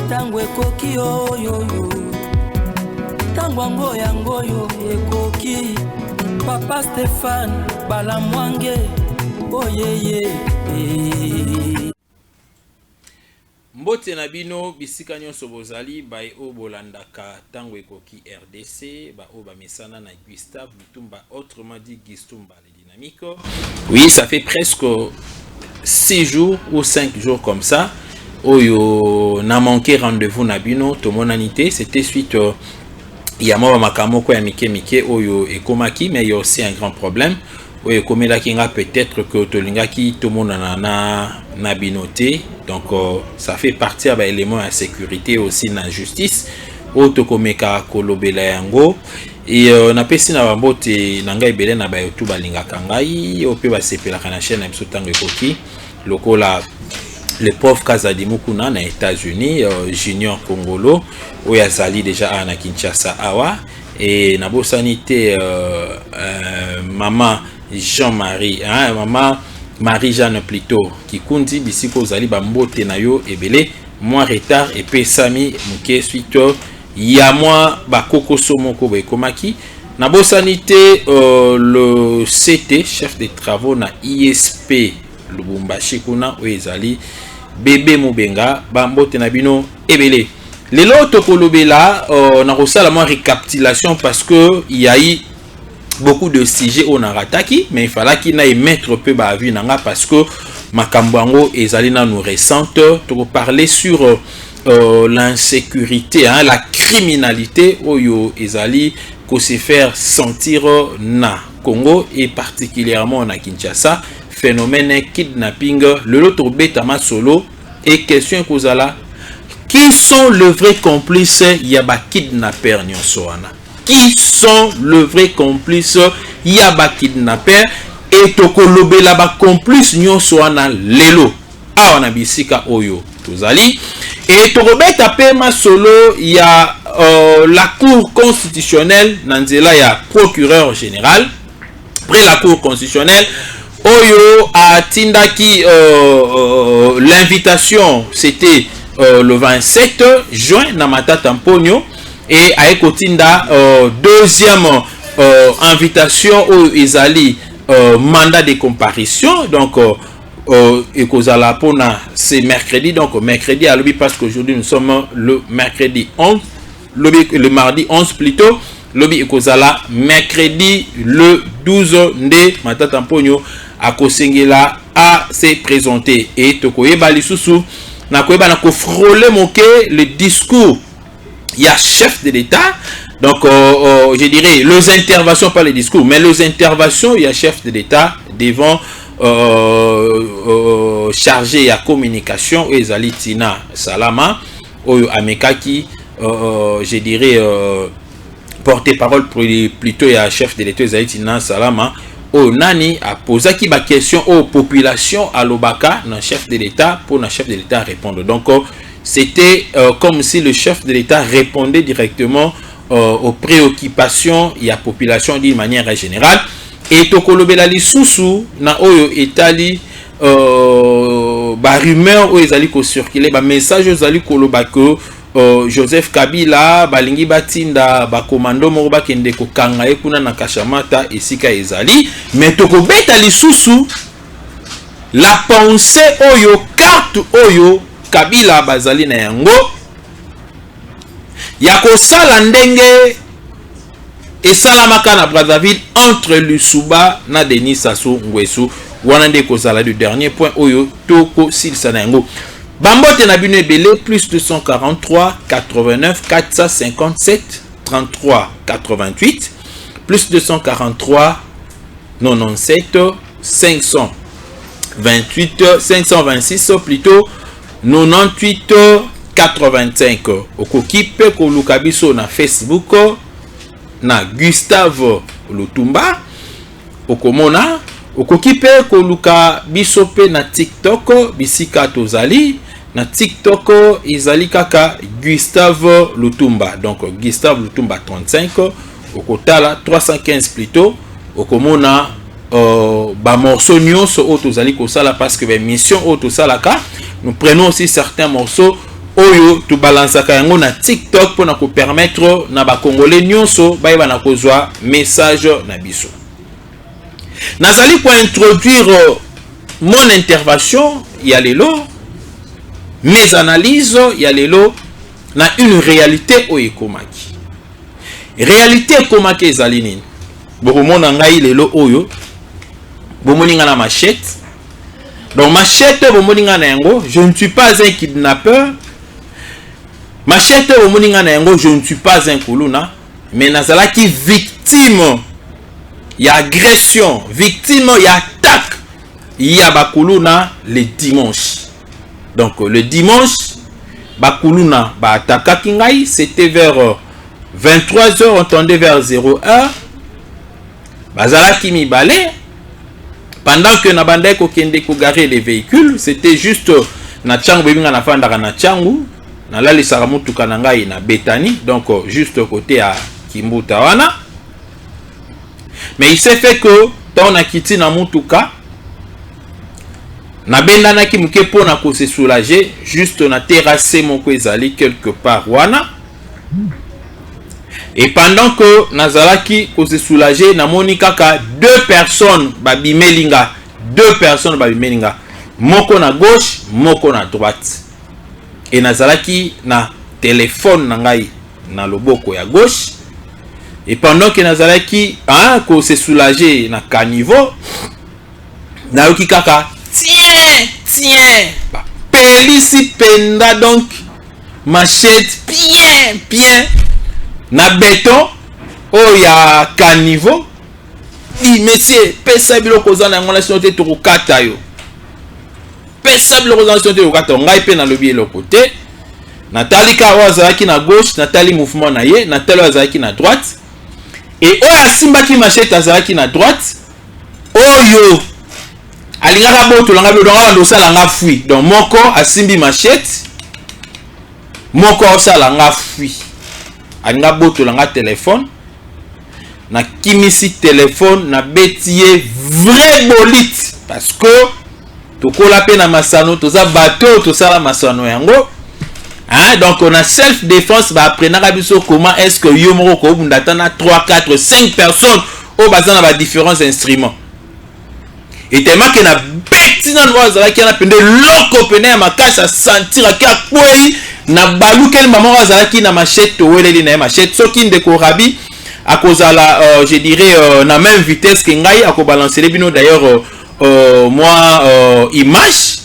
tango ekoki oyo tango yango yo ekoki Papa Stéphane Balamwange oyeye Mbote na bino bisika nyonso bozali bai o bolandaka tango ekoki RDC ba o ba mesana na Gustave Lutumba, autrement dit Gistumba les dynamiques. Oui, ça fait presque 6 jours ou 5 jours comme ça oyo na manqué rendez-vous na bino to monanité. C'était suite il y a moi makamoko ya mike oyo ekomaki, mais il y a aussi un grand problème oyo komelaki nga peut-être que tolingaki to monana na binoté. Donc ça fait partie de l'élément de sécurité aussi na justice oyo komeka kolobela yango. Et on a pesi na bambote na ngai belé na bayotu balingaka ngai ope basepelaka na chaîne na biso tango ekoki lokola le pauvre Kazadimukuna na États-Unis, Junior Congolo oyo azali déjà na Kinshasa awa, et na bosanité maman Jean-Marie, hein, maman Marie-Jeanne plutôt qui kundi bisiko zali bambote na yo ebele moi retard et pesami muke suite ya moi bakoko somoko bekomaki na bosanité. Le CT chef de travaux na ISP Lubumbashi kuna oezali bébé Mubenga bambote na bino ebele lelo tokolobela na kosala moi récapitulation parce que il y a eu beaucoup de sujets on a rataki, mais il fallait qu'il n'aille mettre peu bavu nanga parce que makambango ezali na nous récente to parler sur l'insécurité, hein, la criminalité oyo ezali ko se faire sentir na Congo et particulièrement na Kinshasa, phénomène kidnapping le loto betama solo et question kozala qui sont les vrais complices yaba kidnapper nyonsoana. Qui sont le vrai complice yaba kidnapper et tokolobe la ba complice nyonso wana lelo awana bisika oyo tozali et tokobeta pema solo ya la cour constitutionnelle nanzela ya procureur général après la cour constitutionnelle oyo a tindaki l'invitation c'était le 27 juin na Matata Mponyo. Et à Ekotinda, deuxième invitation au Izali mandat de comparution. Donc, Ekozala Pona, c'est mercredi. Donc, mercredi à l'objet, parce qu'aujourd'hui nous sommes le mercredi 11, le mardi 11 plutôt. L'objet Ekozala, mercredi le 12 de Matata Mponyo à Kosengela à se présenter. Et Tokoyeba Lisusu, Nakoyeba Nako frôler moquer le discours. Il y a chef de l'État, donc je dirais les interventions, pas les discours, mais les interventions, il y a chef de l'État devant chargé à communication, Ezali Tina Salama, Amekaki, je dirais porte-parole plutôt il y a chef de l'État, Ezali Tina Salama, Nani a posé qui ma question aux populations à l'Obaka, le chef de l'État, pour le chef de l'État répondre. Donc, c'était comme si le chef de l'État répondait directement aux préoccupations de la population d'une manière générale. Et Tokolobela Lisusu, na oyo etali ba rumeur o ezali ko circuler ba message ezali koloba que Joseph Kabila balingi batinda ba commando moko bakende ko kanga ekuna na Kashamata esika ezali, mais tokobeta Lisusu la pensée oyo carte oyo Kabila bazali na yango ya kosala ndenge esalamaka na Brazzaville entre Lusuba na Denis Sassou Nguesso wana nde kozala le dernier point oyo toko silsa na yango bambote na bino ebele plus 243 89 457 33 88 plus 243 97 528 526 plutôt 98 85 okokipe ko lukabiso na Facebook na Gustave Lutumba okomona okokipe ko lukabiso pe na TikTok bisika tozali na TikTok izali kaka Gustave Lutumba, donc Gustave Lutumba 35 okotala 315 plutôt okomona ba morceaux nyonso o tozali ko sala parce que ba mission o to salaka nous prenons aussi certains morceaux oyo tu balansaka yango na TikTok pour na ko permettre na ba congolais nyonso ba na kozwa message na biso. Nazali pour introduire mon intervention ya lelo, mes analyses ya lelo na une réalité oyo ekomaki. Réalité ekomaki ezali nini? Bokomona ngai lelo oyo bomoni nga na machette. Donc machette bomoni nga na yango, je ne suis pas un kidnappeur. Machette bomoni nga na yango, je ne suis pas un kuluna, mais nazalaki victime ya agression, victime ya attaque ya bakuluna le dimanche. Donc le dimanche bakuluna ba attaquaki ngai, c'était vers 23h, on tendait vers 0h. Bazalaki mibale. Pendant que Nabandai kokende ko garer les véhicules, c'était juste na tchangu bebinga na fandaka na tchangu, na lali saramutu kanangai na Betani, donc juste côté à Kimbuta wana. Mais il s'est fait que tant na kiti na mutuka na benda na ki muke pona ko se soulager, juste na terrasser moko ezali quelque part wana. Et pendant que Nazalaki ko se soulager, na moni kaka deux personnes babimelinga, moko na gauche, moko na droite. Et Nazalaki na téléphone na ngai na loboko ya gauche. Et pendant que Nazalaki ko se soulager na caniveau, na yoki kaka tiens pelisi penda, donc machette bien na béton oh ya caniveau. Di monsieur pesa biloko za na ngona sinote to kokata yo, pesa biloko za sinote to kokata ngai pe na lobi le côté Natali ka wazaki na gauche, Natali mouvement na ye, Natali wazaki na droite, et oya simbaki machette azaki na droite, oyo alingaka boto langa bi donga ndosa langa fui. Donc moko asimbi machette, moko osala nga fui. Alinga boto langa téléphone, na kimisi téléphone na betiye vrai bolite, parce que tokola pe na masano toza bateau tosala masano yango. Hein, donc on a self défense, bah apprenant biso comment est-ce que yo moko ko bundatana 3 4 5 personnes au bazana ba différents instruments. Et tellement que na beti na noza qui na pende loko pene ya makasa sentir ka kwei na balu kel maman wazala ki na machette weleli na machette soki ndeko rabi à cause la je dirais na même vitesse que ngai ako balancer les bino d'ailleurs moi image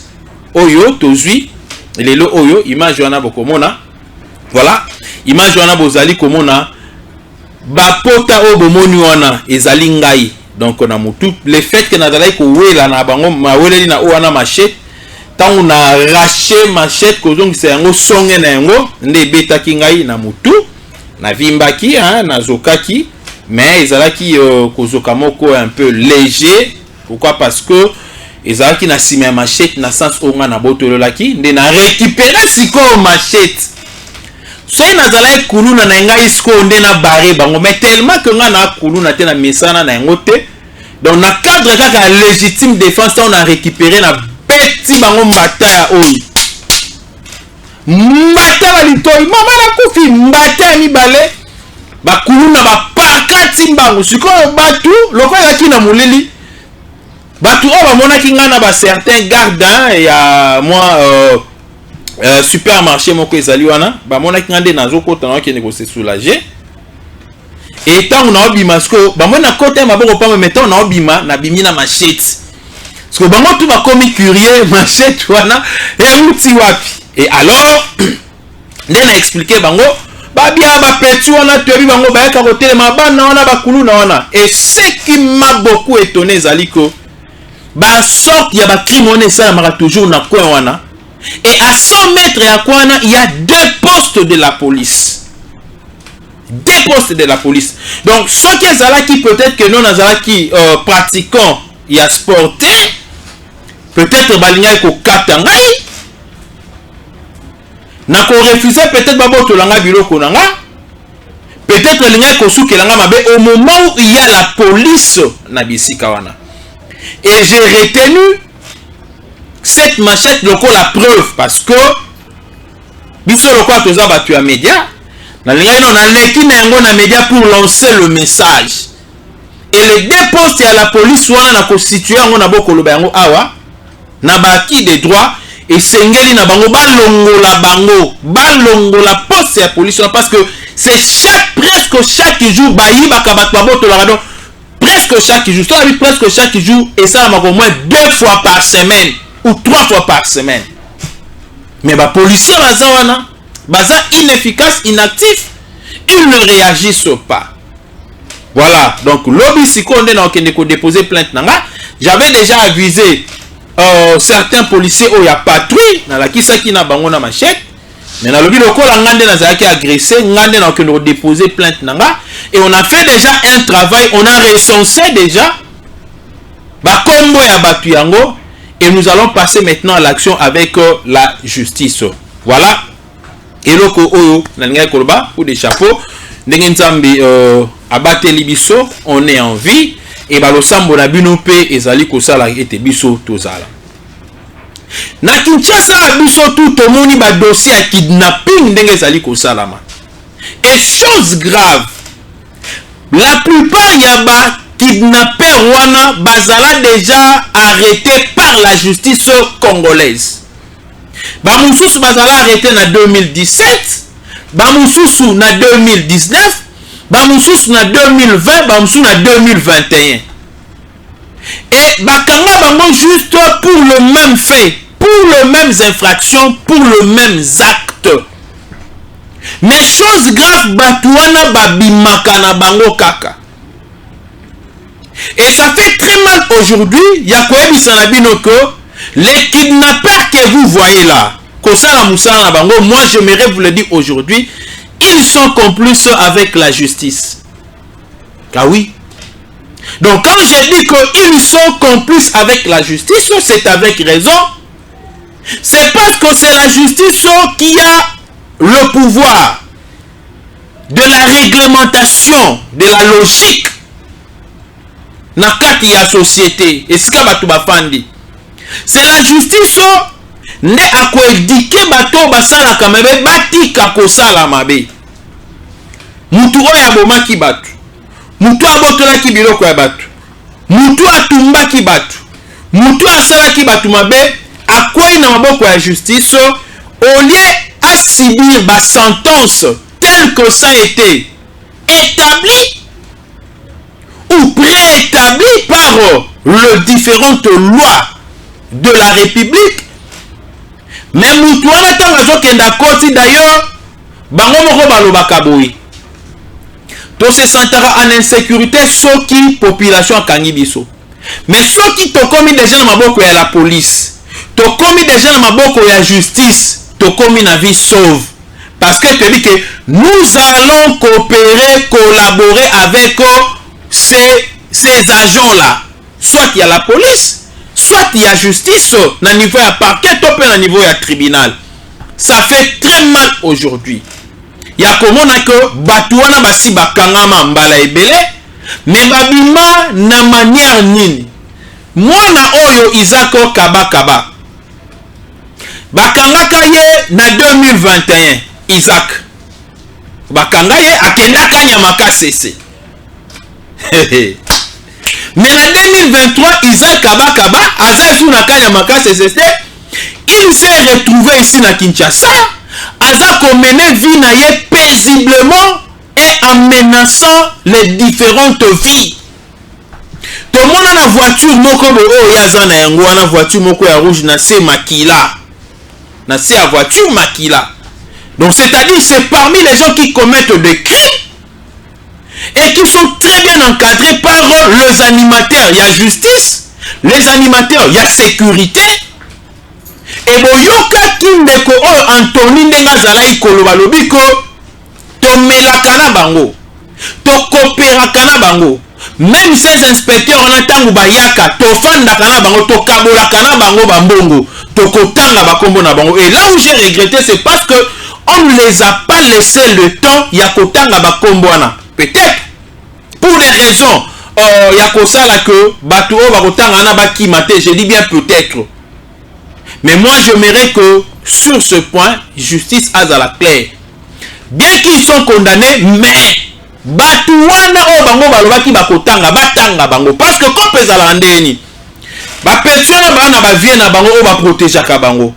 oyo tozui lelo oyo image wana bokomona, voilà image wana bozali komona ba pota o bomoni wana ezali ngai. Donc on a mutu le fait que nazali ko wela na bango ma weleli na wana machette tant on a arraché machette ko donc c'est yango songe na yango nde betaki ngai na mutu na vimbaki hein na zokaki, mais ezalaki kozoka moko un peu léger. Pourquoi? Parce que ezalaki na sima machette na sens onga na botolo laki nde na récupérer siko machette. Soki nazalaki kuluna na ngai siko nde na barre bango, mais tellement que nga na kuluna te na mesana na yango te. Donc na cadre kaka légitime défense on a récupéré na beti bango mbata ya oyo. Mbata ba litoi mama na kufi mbata ya mibale ba kuluna ba pakati mbango siko batu lokola ki na mulili. Batu o ba mona ki ngana ba certains gardes ya moi supermarché moko ezali wana ba mona ki ngande nazo kota na ki se soulager. Et tant on a obima sko ba mona kota maboko pa mettons na obima na bimi na machette. Parce que bango tout ba komi curieux machette wana et muti wapi. Et alors nena expliquer bango ba bien ba petit wana tebi bango ba ka hôtel ma bana wana ba kuluna wana. Et ce qui m'a beaucoup étonné zaliko ba sorte ya ba criminel ça mara toujours na coin wana. Et à 100 mètres à Kwana, il y a 2 postes de la police. 2 postes de la police. Donc, ceux qui sont là, qui peut-être que nous, qui pratiquons, il y a sporté, peut-être balinga ko katangai, na ko refuser peut-être babo to langa biloko nanga, peut-être linga ko souke langa mabe au moment où il y a la police na bisika wana. Et j'ai retenu cette machette loko la preuve parce que biso lokwa toza batu ya média na linga ino na leki na yango na média pour lancer le message et les deux postes à la police wana na constituer yango na bokoloba yango awa na baki de droit et sengeli na bango balongola poste ya police parce que c'est presque chaque jour bayibaka bato babotolaka donc presque chaque jour ça veut presque chaque jour et ça m'a au moins 2 fois par semaine ou 3 fois par semaine mais ba policiers baza wana baza inefficace inactif ils ne réagissent pas. Voilà, donc lobby si on est dans déposer plainte nanga, j'avais déjà avisé certains policiers où il y a patrouille dans la kisa qui n'a bango na machette mais dans le lobby local ngande na zaki agressé ngande na ko déposer plainte nanga et on a fait déjà un travail, on a recensé déjà ba kombo ya batu yango et nous allons passer maintenant à l'action avec la justice. Voilà. Et loko oyo na ngai koloba pour des chapeaux ndenge nzambi abate libiso on est en vie et balosambo na bino pe ezali kosala ete biso tozala na Kinshasa biso tout omoni ba dossier ya kidnapping ndenge ezali kosalama et chose grave la plupart ya ba kidnappeurs wana bazala déjà arrêtés par la justice congolaise. Bamususu bazala arrêté na 2017, bamususu na 2019, bamususu na 2020, bamususu na 2021. Et bakanga bango juste pour le même fait, pour les mêmes infractions, pour les mêmes actes. Mais chose grave batuana babimaka na bango kaka. Et ça fait très mal aujourd'hui, yakoyebi sanabino ko les kidnappeurs que vous voyez là, moi j'aimerais vous le dire aujourd'hui, ils sont complices avec la justice. Ah oui. Donc quand je dis qu'ils sont complices avec la justice, c'est avec raison. C'est parce que c'est la justice qui a le pouvoir de la réglementation, de la logique. Nakati ya société. Et c'est ce que c'est la justice ne akoedike bato basala kamabe batika kosala mabe mutu oya bomaki batu mutu abotolaki biloko ya batu mutu atumbaki batu mutu asalaki batu mabe akwei na maboko ya justice au lieu à subir ba sentence tel que ça a été établi ou préétabli par les différentes lois de la République. Mais mutuana tangazo kenda koti d'ailleurs bango moko balobaka boyi. To se sentara en insécurité soki population akangi biso. Mais soki to komi déjà na maboko ya la police, to komi déjà na maboko ya justice, to komi na vie sauve. Parce que te dit que nous allons coopérer, collaborer avec ces agents là. Soit il y a la police, soit il y a justice na niveau ya parquet ou na niveau ya tribunal. Ça fait très mal aujourd'hui. Ya komona que batuana basi bakangama mbala ebele mais babima na manière nini. Mwana oyo Isako Kabakaba bakangaka ye na 2021 Isaac bakanga ye akendaka nyamaka sese. Mais en 2023, Isaac Kabakaba, il s'est retrouvé ici à Kinshasa, a mené vie paisiblement et en menaçant les différentes vies. Tout le monde a la voiture, la voiture rouge, c'est Makila. C'est la voiture Makila. Donc c'est-à-dire c'est parmi les gens qui commettent des crimes et qui sont très bien encadrés par les animateurs. Il y a justice, les animateurs, il y a sécurité. Et boyoka kindeko Anthony Ndengazala ikoloba lobiko to melakana bango, to coopérakana bango. Même ces inspecteurs en atangu bayaka to fandakana bango, to kabolakana bango bambongo, to kotanga bakombo na bango. Et là où j'ai regretté, c'est parce que on ne les a pas laissé le temps ya kotanga bakombo wana. Peut-être pour des raisons ya kosala que batu o bakotanga na bakimate, je dis bien peut-être. Mais moi, j'aimerais que sur ce point, justice a la claire. Bien qu'ils sont condamnés, mais Batouana o bango balobaki bakotanga batanga bango parce que comme pesa la ndeni ba petiona bana ba vie na bango o ba protéger ka bango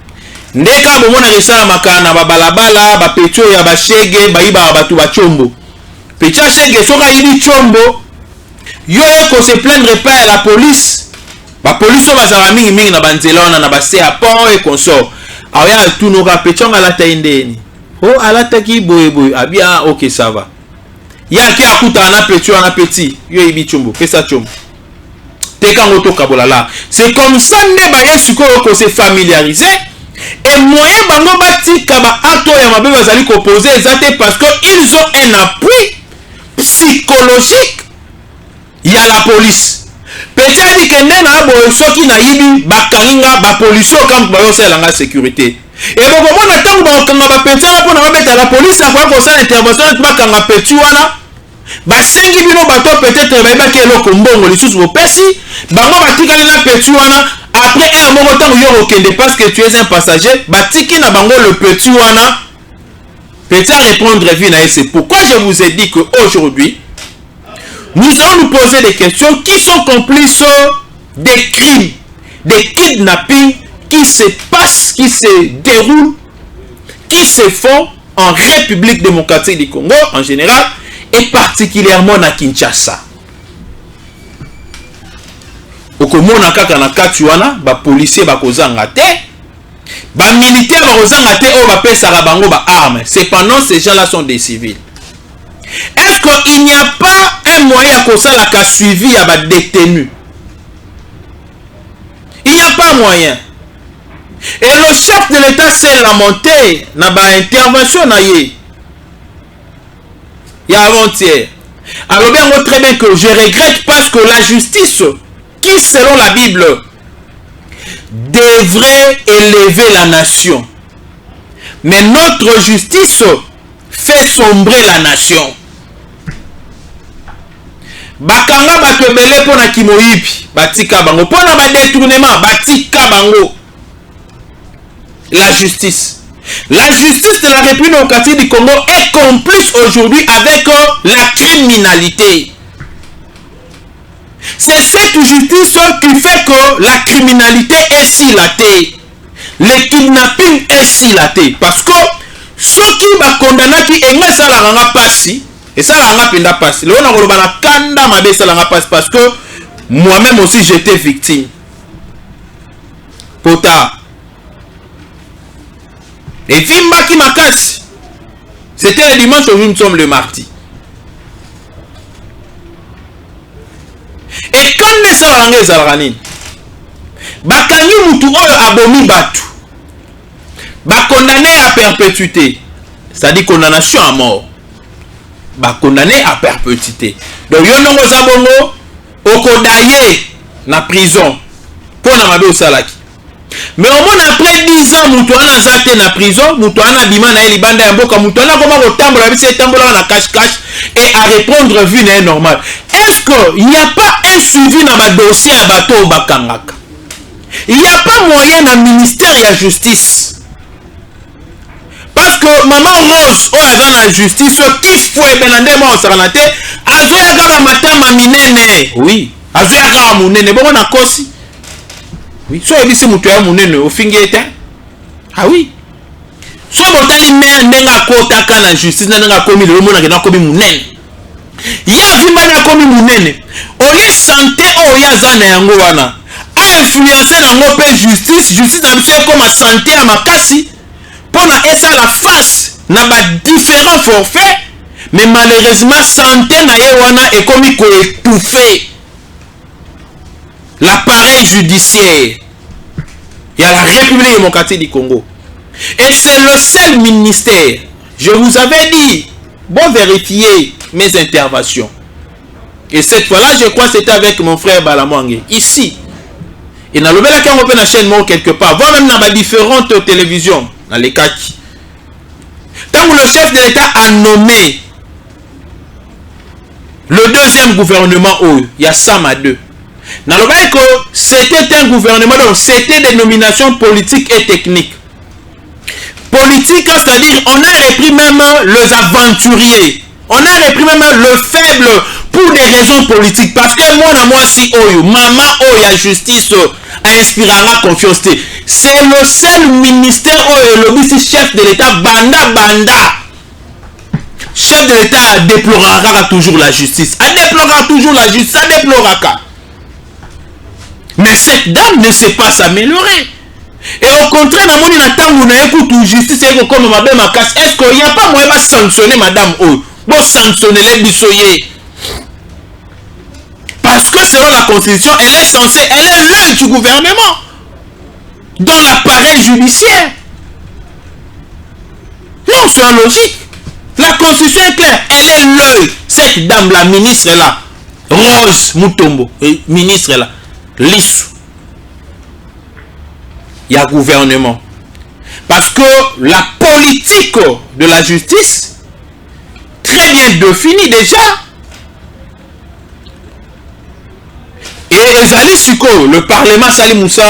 ndeka bomona resala makana ba balabala ba petio ya ba shege ba iba batu ba chombo pecha shege soka yibi chombo yo ko se plaindre pas à la police ba police ba za mingi mingi na banzelona na ba se a pont et consort aya tunoka pechonga la taindeni oh alataki boye boye abia OK ça va ya ki akuta na petio na petit yo yibi chombo pesa chombo teka ngoto kabolala c'est comme ça ne ba yesuko ko se familiariser et moyen bango batika ba acte ya mabe bazali ko poser exactement parce que ils ont un appui psychologique ya la police peut-être que ndena boye soki na yibi bakaninga ba police comme ba yosela nga sécurité et bon mona tango ba kanga ba petana pona ba beta la police akwa ko sa intervention ba kanga petu wana ba sengi bino bato peut-être ba ba kelo kombongo lisusu bo pesi bango batikali na petu wana après un moment tango yo okende parce que tu es un passager batiki na bango le petu wana peut-être répondre vie na c'est pourquoi je vous ai dit que aujourd'hui nous allons nous poser des questions qui sont complices des crimes des kidnappings qui se passent, qui se déroulent, qui se font en République démocratique du Congo en général et particulièrement à Kinshasa. Okomona kaka na katuana ba policier ba kozanga te, ba militaire ba kozanga te o ba pesa bango ba armes. Cependant ces gens-là sont des civils. Est-ce qu'il n'y a pas un moyen que ça la suivi à ba détenu? Il n'y a pas moyen. Et le chef de l'État s'est lamenté dans l'intervention. Il y a avant-hier. Alors bien, très bien que je regrette parce que la justice, qui selon la Bible, devrait élever la nation. Mais notre justice fait sombrer la nation. Bakanga batebele pona kimoyipi, batika bango. Pona ba détournement, batika bango. La justice de la République démocratique du Congo est complice aujourd'hui avec la criminalité. C'est cette justice qui fait que la criminalité est silatée. Le kidnapping est silaté. Parce que ceux qui va condamner qui est ça la ranga passi et ça la ranga penda passi. Le on a na kanda mabe ça la ranga passi parce que moi-même aussi j'étais victime. Pota. Et Vimba qui m'a cassé. C'était le dimanche où nous sommes le mardi. Et quand les salariés zalrani, bakangi mutu oyo abomi batu, ba condamné à perpétuité, c'est-à-dire condamnation à mort, ba condamné à perpétuité. Donc yo nongo zabongo okodaye na prison pour na mabe osalaki. Mais au moins après 10 ans, Moutouana Zate na prison, Moutouana Bimana et Libanda Mboka, Moutouana comment au tambour, c'est tambour na cache-cache et à répondre vu n'est normal. Est-ce qu'il n'y a pas un suivi dans le dossier à bateau Bakangaka? Il n'y a pas moyen dans le ministère de la justice. Parce que maman Rose, oh elle a la justice, qui fouet benande moi au saranate, azoya kaba matama minene. Oui, azoya kaba munene, bon on a kosi. Oui, so ebisi mutu ya munene ofingi ete. Ah oui. So botali mère ndenga kota kana justice ndenga komi le mona na komi munene. Ya vimba na komi munene. Oye santé oya zana yango wana. A influencer nango pe justice na biso comme santé ya makasi pona esa la face na ba différents forfaits mais malheureusement santé na ye wana e komi ko étouffer l'appareil judiciaire. Il y a la République démocratique du Congo. Et c'est le seul ministère. Je vous avais dit, bon vérifier mes interventions. Et cette fois-là, je crois que c'était avec mon frère Balamwange. Ici. Et dans le Bela qui a ouvert la chaîne quelque part. Voire même dans les différentes télévisions. Dans les kaki. Tant que le chef de l'État a nommé le deuxième gouvernement, il y a Sama 2. C'était un gouvernement, donc c'était des nominations politiques et techniques. Politique, c'est-à-dire on a repris même les aventuriers, on a repris même le faible pour des raisons politiques. Parce que moi si Oyo, maman Oya justice inspirera confiance. C'est le seul ministère où le chef de l'État banda. Chef de l'État déplorera toujours la justice. Elle déplorera toujours la justice, ça déplorera. Mais cette dame ne sait pas s'améliorer. Et au contraire, justice comme est-ce qu'il n'y a pas moyen de sanctionner madame O? Bon, sanctionner les bissoyés. Parce que selon la constitution, elle est l'œil du gouvernement dans l'appareil judiciaire. Non, c'est logique. La constitution est claire. Elle est l'œil. Cette dame, la ministre est là. Rose Mutombo, ministre est là. Lissou. Il y a gouvernement. Parce que la politique de la justice, très bien définie déjà. Et le Parlement Salim Moussa,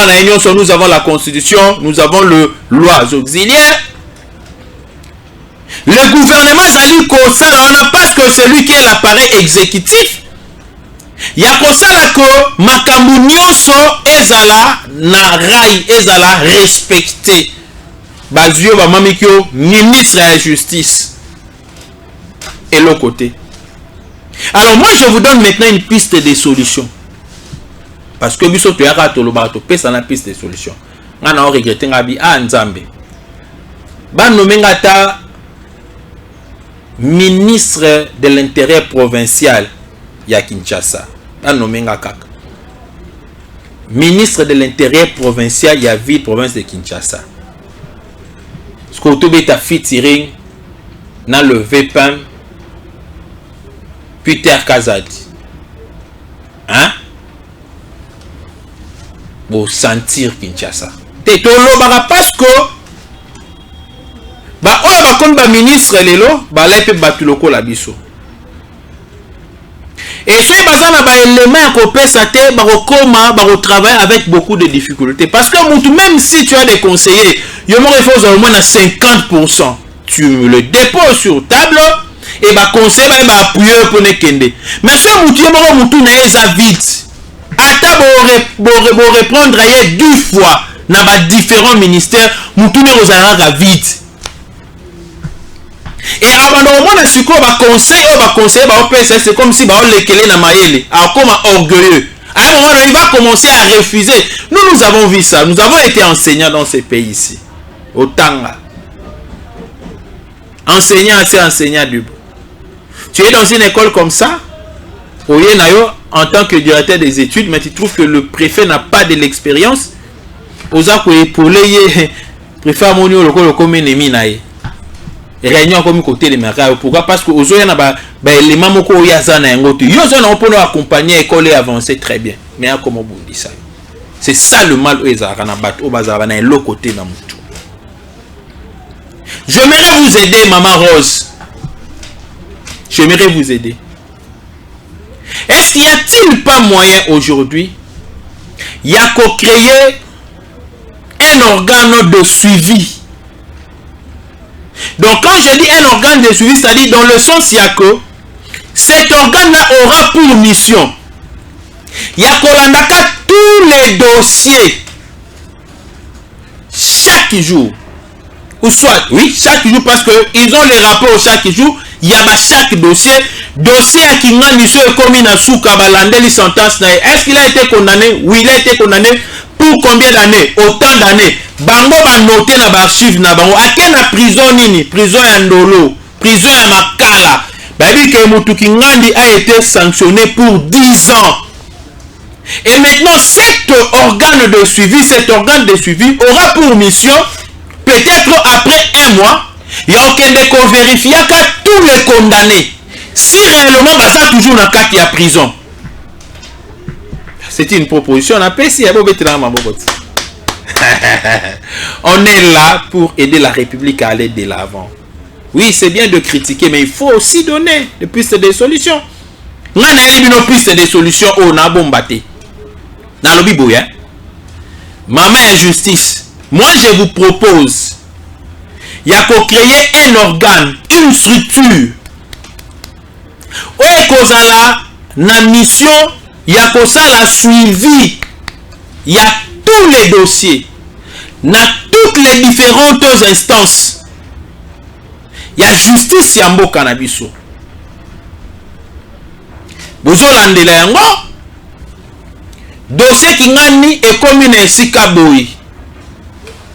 nous avons la Constitution, nous avons les lois auxiliaires. Le gouvernement Salim Kosa, parce que c'est lui qui est l'appareil exécutif. Il y a comme ça que makambu nyonso ezala na rai ezala respecté. Bazio ba mamikyo ministre de la justice. Et l'autre côté. Alors moi je vous donne maintenant une piste de solution. Parce que biso to yaka to lobato pesa na piste de solution. Ngana o regretter ngabi nzambe. Ba nomenga ta ministre de l'intérêt provincial ya Kinshasa. Nomenga kaka. Ministre de l'intérieur provincial ya ville province de Kinshasa. Ce que tu beta fitiring na le VPAM Peter Kazadi. Hein? Pour sentir Kinshasa. Te tolo bara parce que ba oya ba kon ba ministre lelo ba lepe batuloko la biso. Et ceux qui ont des éléments à travailler avec beaucoup de difficultés. Parce que même si tu as des conseillers, il faut au moins 50%. Tu le déposes sur table et les conseillers vont appuyer pour les kende. Mais si tu as vite, à répondre 2 fois dans différents ministères, tu as vite. Et avant de conseiller, c'est comme si on na maele, comme orgueilleux. À un moment, il va commencer à refuser. Nous avons vu ça. Nous avons été enseignants dans ces pays ici. Au Tanga. Enseignant, c'est enseignant du bout. Tu es dans une école comme ça, en tant que directeur des études, mais tu trouves que le préfet n'a pas de l'expérience. Pour les préfet Amonio, le commune est réunion comme côté les marins. Pourquoi? Parce que aux les mamans qui yazana ngoto yozana on peut accompagner école et avancer très bien. Mais comment vous dit ça? C'est ça le mal aux ezarana bat au bazar na l'autre côté na mutu. J'aimerais vous aider, maman Rose. J'aimerais vous aider. Est-ce qu'il y a-t-il pas moyen aujourd'hui, il y a qu'à créer un organe de suivi? Donc quand je dis un organe de suivi, c'est-à-dire dans le sens il y a que cet organe-là aura pour mission, il y a qu'à tous les dossiers chaque jour, ou soit oui chaque jour, parce que ils ont les rapports chaque jour. Il y a chaque dossier à qui n'a ni ce commis na souka balandeli sentence. Est-ce qu'il a été condamné? Oui, il a été condamné. Pour combien d'années? Autant d'années. Bango va noter na archive na bango. A quelle prison nini? Prison ya Ndolo, prison ya Makala. Babi que Mutuki Ngandi a été sanctionné pour 10 ans. Et maintenant cet organe de suivi aura pour mission, peut-être après 1 mois, il y a aucun qu'on vérifie qu'à tous les condamnés. Si réellement ça toujours dans le cas de la prison. C'est une proposition. On est là pour aider la République à aller de l'avant. Oui, c'est bien de critiquer, mais il faut aussi donner des pistes de solutions. On a une piste de solutions au Nabombaté. Dans le Bible, hein? Maman injustice. Moi, je vous propose, il y a qu'à créer un organe, une structure. Oye kozala na mission, il y a qu'à ça la suivi. Il y a tous les dossiers, dans toutes les différentes instances. Il y a justice yambo cannabis. Bozo landela yango. Dossier qui ngani et commune ainsi kaboui.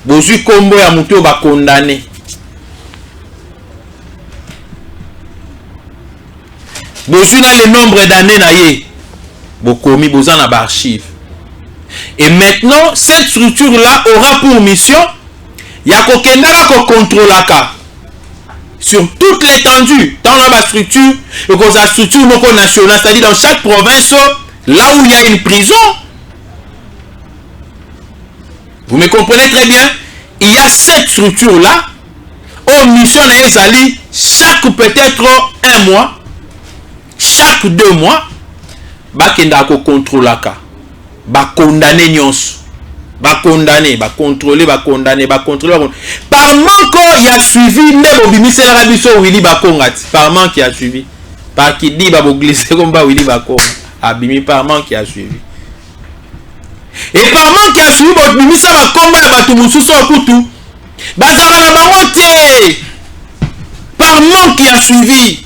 Bozu kombo ya muto ba condamné. Bozu na le nombre d'années na ye. Bokomi boza na ba archive. Et maintenant, cette structure-là aura pour mission, ya kokendaka ko contrôlaka sur toute l'étendue dans la structure, et que la structure nationale, c'est-à-dire dans chaque province, là où il y a une prison. Vous me comprenez très bien? Il y a cette structure-là, aux missions Ezali, chaque peut-être un mois, chaque 2 mois, bakenda ko contrôlaka, ba condamner nyonso. Va condamner, va contrôler, va condamner, va contrôler. Par manque, il y a suivi, même au bimisé Arabiso, Willy Bakongat. Par manque, il y a suivi. Par qui dit, va vous glisser comme ça, Willy Bakong. Abimi, par manque, il y a suivi. Et par manque, il y a suivi, votre bimisé va combattre, va tout le monde sous son couteau. Bazara la barote. Par manque, il y a suivi.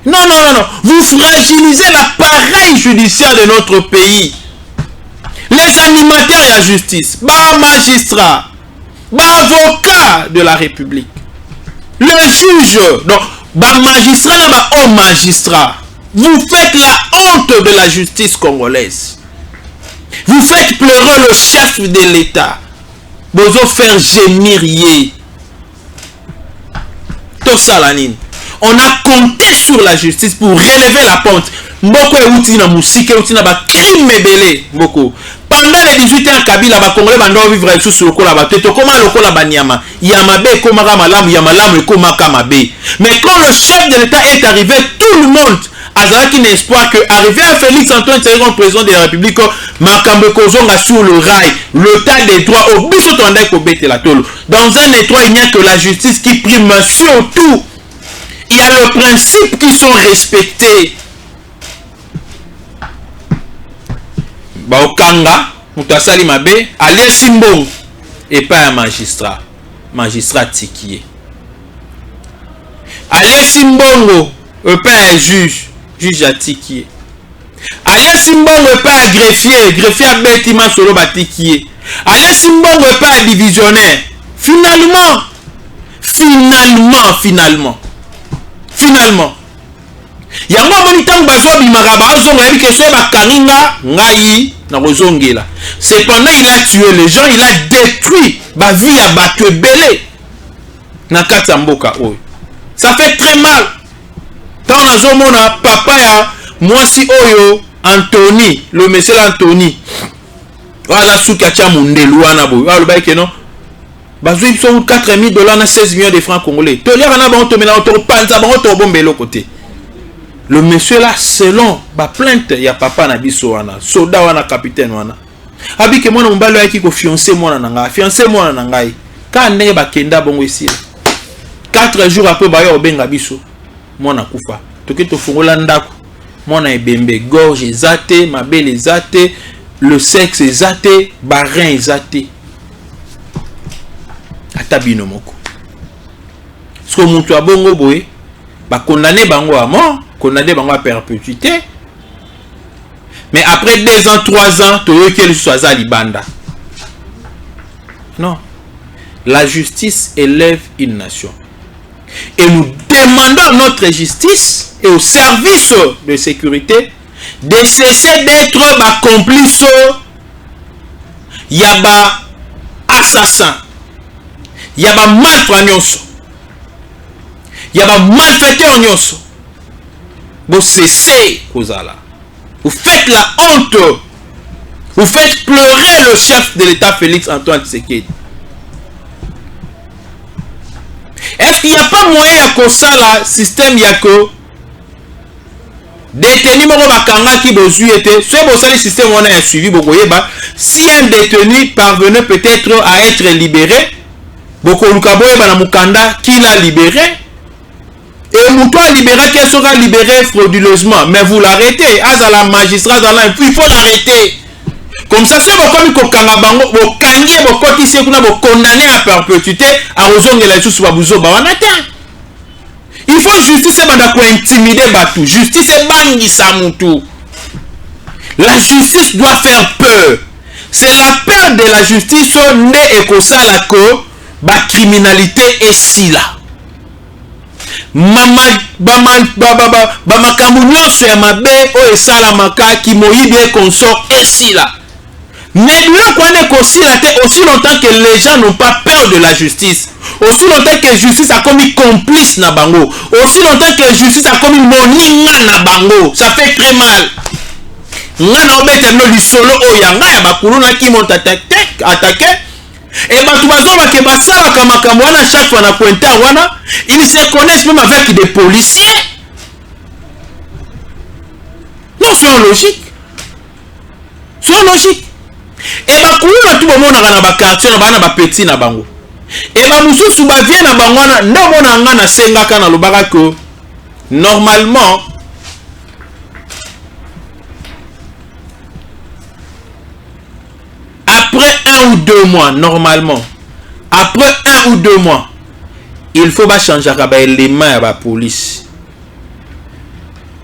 Non, non, non, non. Vous fragilisez l'appareil judiciaire de notre pays. Les animateurs et la justice, bas magistrats, bas avocats de la République, le juge, donc bas magistrat, bas homme magistrat, vous faites la honte de la justice congolaise. Vous faites pleurer le chef de l'État. Vous faire gémir yé. Tout ça la nine. On a compté sur la justice pour relever la pente. Mboko e outi na musike, outi na ba crime mebele. Mboko. Pendant les 18 ans, Kabila, les Congolais vont vivre sous le col. Comment le col Banyama? Yamabe, Komara Malam, Yamalam, et Komaka Mabe. Mais quand le chef de l'État est arrivé, tout le monde a un espoir que, arrivé à Félix Antoine Tshisekedi, président de la République, Makambe Kozonga sur le rail, l'état des droits, au biso tondai kobete la tolo. Dans un état, il n'y a que la justice qui prime surtout. Il y a le principe qui sont respectés. Baokanga, Moutasali Mabe, allez Simbong, et pas un magistrat. Magistrat Tikié. Allez Simbongo, et pas un juge. Juge à Tikié. Allez Simbongo, et pas un greffier. Greffier à Betima Solo Batikié. Allez Simbongo, et pas un divisionnaire. Finalement. Yango monitango bazo bimaka bazonga yebi keso ba kaninga ngai na kozongela. Cependant il a tué les gens, il a détruit ba vie ya bato ebele na kati mboka oyo. Ça fait très mal. Tant nazomona papa ya mwasi oyo Anthony, le monsieur Anthony. Voilà souka cha mundelu wana boy. Wa loba ke non. Bazo ils sont $4,000 na 16 millions de francs congolais. To lia na ba on tomela on to panza ba on to bombelo côté. Le monsieur là, selon la plainte, il y a papa na biso wana, soda wana capitaine wana. Abike mwana mbalo yaki ko fiancé mwana nanga, fiancé mwana nangai. Ka ndenge ba kenda bongo ici. 4 jours après ba yo benga biso. Mwana kufa. Toki to fungola ndako. Mwana ebembe, gorge ezate, mabele ezate, le sexe ezate, ba rein ezate. Ata bino moko. Sko muntu abongo boye, ba condamné bango à mort. Condamné à perpétuité. Mais après 2 ans, 3 ans, tu veux qu'il soit à Libanda. Non. La justice élève une nation. Et nous demandons à notre justice et au service de sécurité de cesser d'être complices. Il y a des assassins. Il y a des malfaiteurs. Il y a des malfaiteurs. Vous cessez, Kozala. Vous faites la honte. Vous faites pleurer le chef de l'État Félix Antoine Tshisekedi. Est-ce qu'il n'y a pas moyen que ça, le système, il y a que détenu moko bakangaki bozwi ete so bosali système wana ya suivi bokoyeba si un détenu parvenait peut-être à être libéré bokoluka boyeba na mukanda qui l'a libéré et muto a libéré qui sera libéré frauduleusement mais vous l'arrêtez azala magistrat azala il faut l'arrêter comme ça c'est bokomi kokanga bango bokangi bokotisi kuna bokondamné à perpétuité à ozongela lisusu babuzoba wana te. Il faut justice banda ko intimider batu. Justice bangisa mutu. La justice doit faire peur. C'est la peur de la justice ne ekosala ko ba criminalité esila. Mama ba makambu nyonso ya mabe o esala maka ki moyibi e consort esila. Mais aussi longtemps que les gens n'ont pas peur de la justice, aussi longtemps que la justice a commis complice na bango, aussi longtemps que la justice a commis moninga na bango, ça fait très mal. Ngana obete no lisolo oyanga ya bakuluna ki monta attaqué et batu bazoba ke basala kama kamwana chaque fois na pointer wana, ils se connaissent même avec des policiers. Non, c'est logique. C'est logique. Et bakuluna tu bamonaka na bakartier na bana bapeti na bango et bamususu bavie na bango wana nde omona nga na sengaka na lobaka que normalement après 1 ou 2 mois normalement après 1 ou 2 mois il faut changer les mains à la police.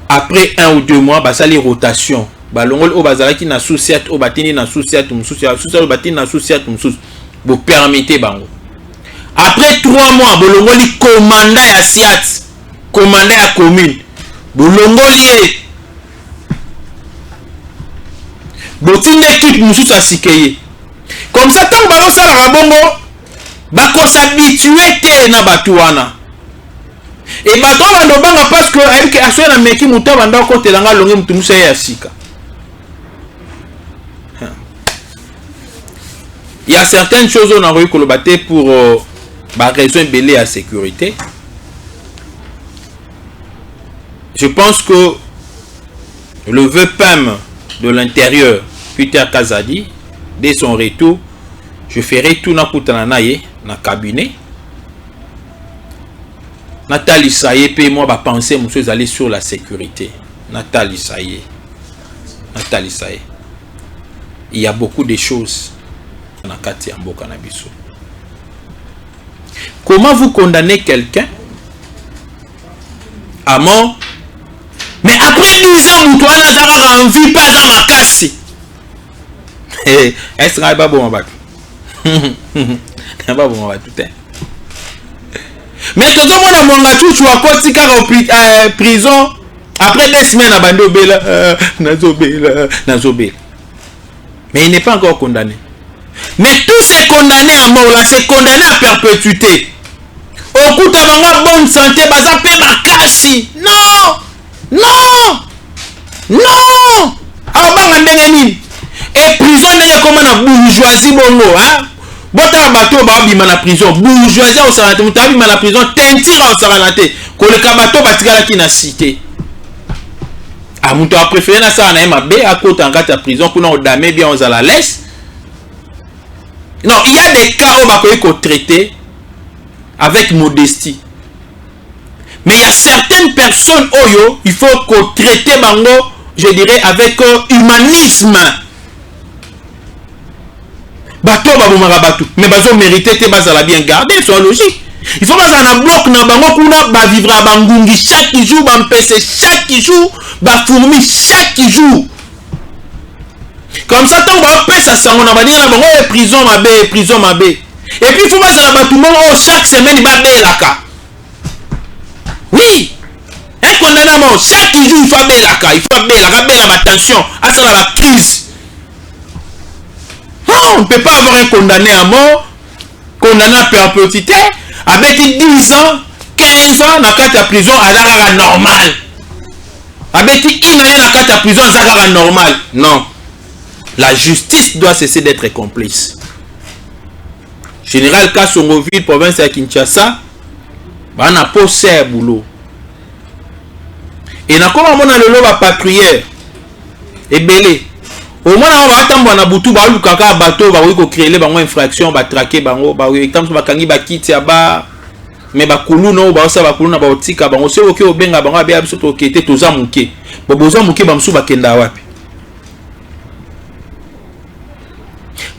Après 1 ou 2 mois ça les rotations balongol o bazalaki na souciat o batini na souciat souciat batini na souciat bo permettez bango après 3 mois bolongoli commandant ya siat commandant ya commune bolongoli botinde équipe mususu asikeye comme ça tant ba osala bongo ba ko s'habituer te na batu wana et bato bando banga parce que avec asoya na meki muta banda ko telanga longe mutu musa ya sika. Il y a certaines choses on a eu colobaté pour raison belée à sécurité. Je pense que le vœu PAM de l'intérieur, Peter Kazadi, dès son retour, je ferai tout na kutananaye na cabinet. Nathalie Saye paye moi va penser monsieur aller sur la sécurité. Nathalie Saye. Nathalie Saye. Il y a beaucoup de choses. Comment vous condamnez quelqu'un à mort, mais après 10 ans, vous avez envie pas dans ma casse? Est-ce que pas bon? Pas bon, tout est. Mais tout le monde a mon gâteau, tu as quoi, si prison après 2 semaines à Bandobela, Nazobela. Mais il n'est pas encore condamné. Mais tous ces condamnés à mort là, c'est condamné à perpétuité. Au coup de bonne santé, baza pe makasi. Non, non, non. Et prison n'est comme une bourgeoisie bongo, hein. Bota bateau ba bima na prison, bourgeoisie au sarate, mutabi ma na prison, tentira au saranate. Ko le kabato batigala ki na cité. Ah muto a préféré na ça na mabe à côté en gata prison kuna o dame bien on la laisse. Non, il y a des cas où on va traiter avec modestie. Mais il y a certaines personnes où il faut qu'on traite bango, je dirais, avec humanisme. Bateau babumara batou. Mais bazo mérité te bazala bien garder, c'est logique. Il faut que ça bloc na bango kuna ba vivre à bangungi chaque jour, ba mpese chaque jour, ba fourmi chaque jour. Comme ça, tant qu'on peut ça, on a dit prison mabé, prison mabé. Et puis il faut pas ça tout le monde chaque semaine il va belaka. Oui. Un condamné à mort chaque jour il faut belaka, il faut belaka, attention à ça la crise. Non, on ne peut pas avoir un condamné à mort, condamné à perpétuité, avec 10 ans, 15 ans dans la prison à la normal. Avec 1 année dans la prison à la normal. Non. La justice doit cesser d'être complice. Général Kassongoville, province de Kinshasa, on a posé un boulot. Et na koma mona lelo ba patrouilleur ebele au moins on va attendre na butu ba lukaka bateau ba ko créer bango infraction ba traquer bango ba exemple ba kangi ba kiti ya ba mais ba kulu no ba osa ba kulu na ba otika bango se oke obenga bango ba biso to kete to za muke bo boza muke ba msu ba kenda wapi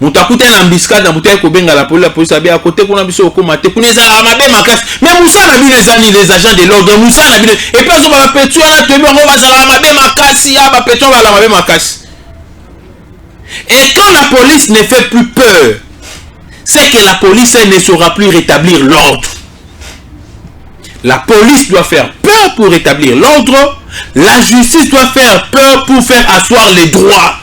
mutakuta na mbisika na mutaye ko benga la police abia côté kuna biso okoma te kuneza la mabe makasi mais musa na bino ezani les agents de l'ordre musa na bino et puis so ba petu na to bango ba za la mabe makasi ya ba petu ba la mabe makasi. Et quand la police ne fait plus peur, c'est que la police ne saura plus rétablir l'ordre. La police doit faire peur pour rétablir l'ordre. La justice doit faire peur pour faire asseoir les droits.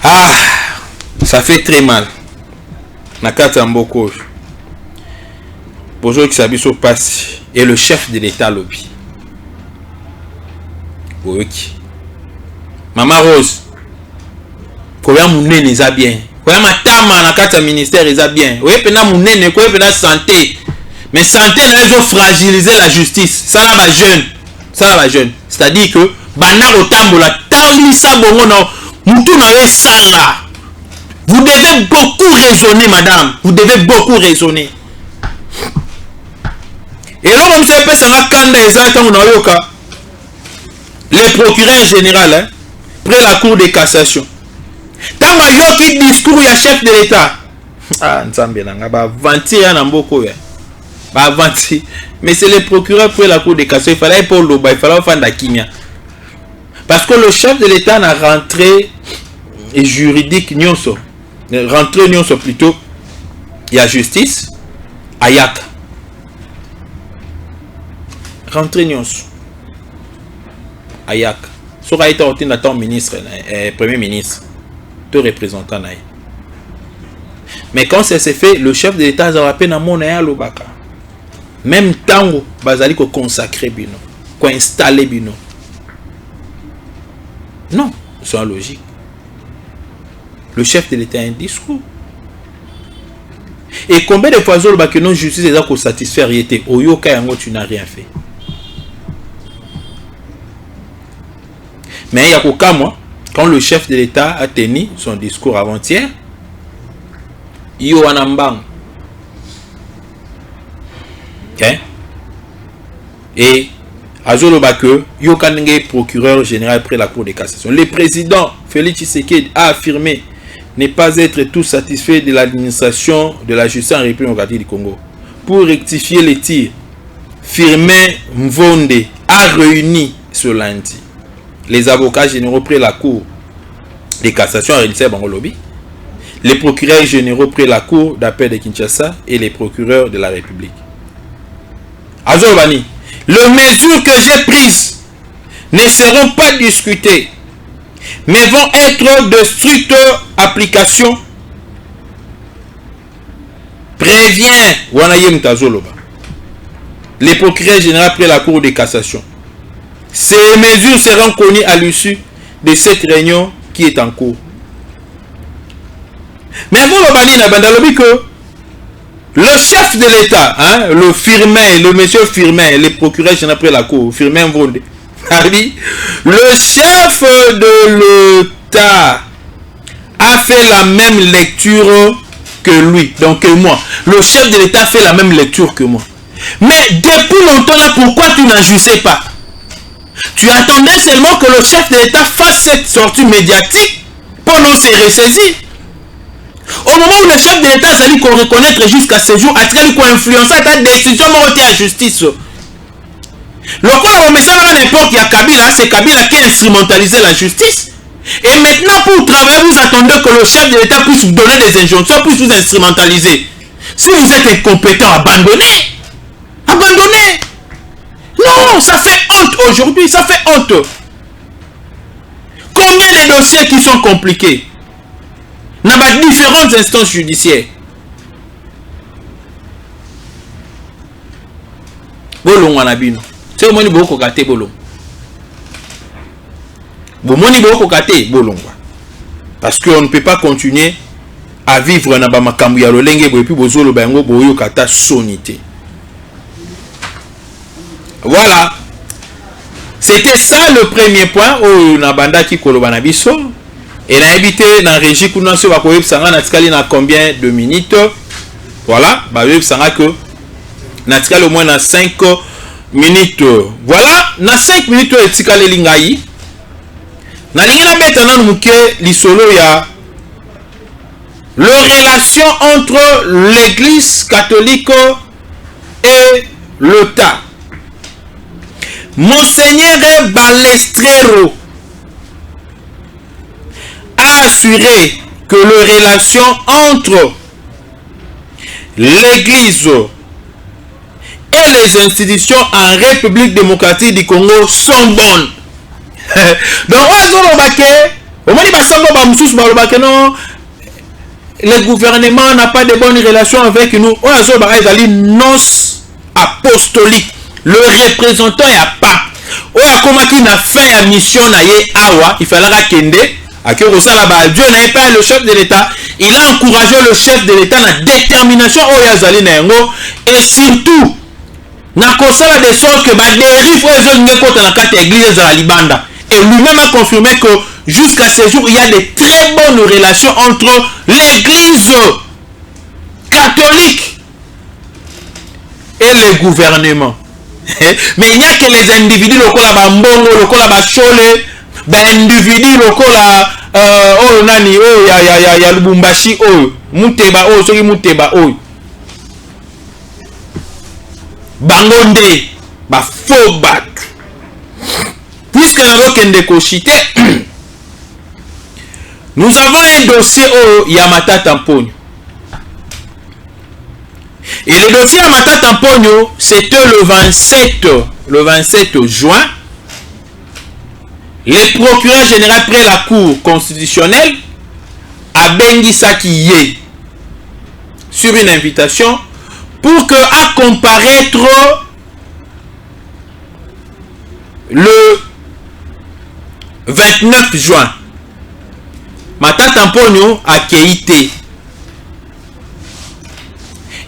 Ah, ça fait très mal. Nakata Mboko. Bonjour qui s'habille sur passe. Et le chef de l'État lobby. Oui. Maman Rose. Koya mounene eza bien. Koya matama na kata ministère eza bien. Oui, pena mounene, koya pena santé. Mais santé na ezo fragiliser la justice. Ça là ba jeune. Ça là ba jeune. C'est-à-dire que bana otambola tambisa bongo na mutu na we sanga. Vous devez beaucoup raisonner madame. Vous devez beaucoup raisonner. Et là, on sait pas le procureur général, près la cour de cassation. Tant que le discours du chef de l'État. Ah, mais c'est le procureur près la cour de cassation. Il fallait pour le il fallait faire la kimia. Parce que le chef de l'État n'a rentré juridique, rentré plutôt, il y a justice, Ayaka. Rentré nyonso Ayak sera été au temps ministre premier ministre tout représentant naï. Mais quand ça s'est fait le chef de l'État a rappelé na mona lobaka même tango bazali ko consacrer bino ko installer bino non c'est logique. Le chef de l'État a un discours. Et combien de fois que non justice est à satisfaire était oyoka yango tu n'as rien fait. Mais il y a qu'au moi, quand le chef de l'État a tenu son discours avant-hier, il y a un bang. Et Azolo Bake, il y a un procureur général près la Cour de cassation. Le président Félix Tshisekedi a affirmé ne pas être tout satisfait de l'administration de la justice en République démocratique du Congo. Pour rectifier les tirs, Firmin Mvonde a réuni ce lundi les avocats généraux près la cour de cassation à Réalisé Bangolobi, les procureurs généraux près la cour d'appel de Kinshasa et les procureurs de la République. Azobani, les mesures que j'ai prises ne seront pas discutées, mais vont être de stricte application. Prévient Wanayem Tazoloba, les procureurs généraux près la cour de cassation. Ces mesures seront connues à l'issue de cette réunion qui est en cours. Mais vous le que le chef de l'État, hein, le monsieur Firmin, le procureur général après la cour, Firmin Mvonde, le chef de l'État a fait la même lecture que lui, donc que moi. Le chef de l'État fait la même lecture que moi. Mais depuis longtemps là, pourquoi tu n'agissais pas? Tu attendais seulement que le chef de l'État fasse cette sortie médiatique pour nous se ressaisir. Au moment où le chef de l'État s'allait qu'on reconnaître jusqu'à ce jour, a traité qu'on influencer ta décision de la justice. Le corps au message à l'époque, il y a Kabila, c'est Kabila qui a instrumentalisé la justice. Et maintenant, pour travailler, vous attendez que le chef de l'État puisse vous donner des injonctions, puisse vous instrumentaliser. Si vous êtes incompétent, abandonnez. Abandonnez. Non, ça fait honte aujourd'hui, ça fait honte. Combien de dossiers qui sont compliqués? Dans différentes instances judiciaires. Bolon wanabino. C'est moni boko kate bolon. Bomoni boko kate bolon. Parce qu'on ne peut pas continuer à vivre na ba makambu ya lolenge boye puis bozolo bango boyo kata sonité. Voilà. C'était ça le premier point au nabanda ki koloba na biso. Et na habité na régie kuna so ba koyeb sanga na tikali na combien de minutes. Voilà, ba koyeb sanga que na tikali au moins na 5 minutes. Voilà, na 5 minutes et tikali lingai. Na lingi na beta na muke lisolo ya la relation entre l'église catholique et l'État. Monseigneur Balestrero a assuré que les relations entre l'église et les institutions en République démocratique du Congo sont bonnes. Donc, le gouvernement n'a pas de bonnes relations avec nous. Nos apostoliques. Le représentant y a pas. Comment qui n'a fait la mission na ye awa, il fallait la kende. Dieu n'a pas le chef de l'État. Il a encouragé le chef de l'État na détermination et surtout na kosala de sorte que dérive l'église de la Libanda. Et lui-même a confirmé que jusqu'à ce jour il y a de très bonnes relations entre l'église catholique et le gouvernement. Mais il n'y a que les individus lokola bambongo, lokola bachole, individus lokola oh nani oh ya Lubumbashi oh muteba oh soki muteba oh bangonde ba faux bat. Puisque nous avons kochité, nous avons un dossier au Yamata Tamponyo. Et le dossier Yamata Tamponyo, c'était le 27 juin. Le procureur général près la Cour constitutionnelle a bengi Sakiye sur une invitation pour que à comparaître le 29 juin. Mata Tamponyo a quitté.